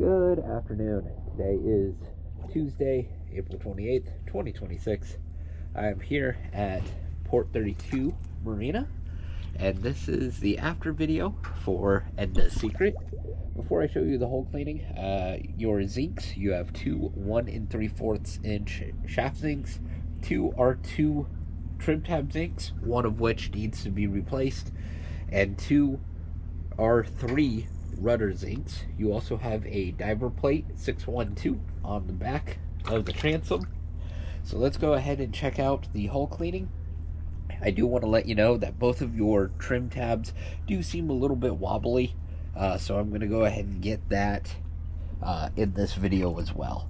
Good afternoon. Today is Tuesday, April 28th, 2026. I am here at Port 32 Marina, and this is the after video for Edna's secret. Before I show you the whole cleaning, your zincs, you have two 1 3/4 inch shaft zincs, two R2 trim tab zincs, one of which needs to be replaced, and two R3 rudder zincs. You also have a diver plate 612 on the back of the transom. So let's go ahead and check out the hull cleaning. I do want to let you know that both of your trim tabs do seem a little bit wobbly, so I'm going to go ahead and get that in this video as well.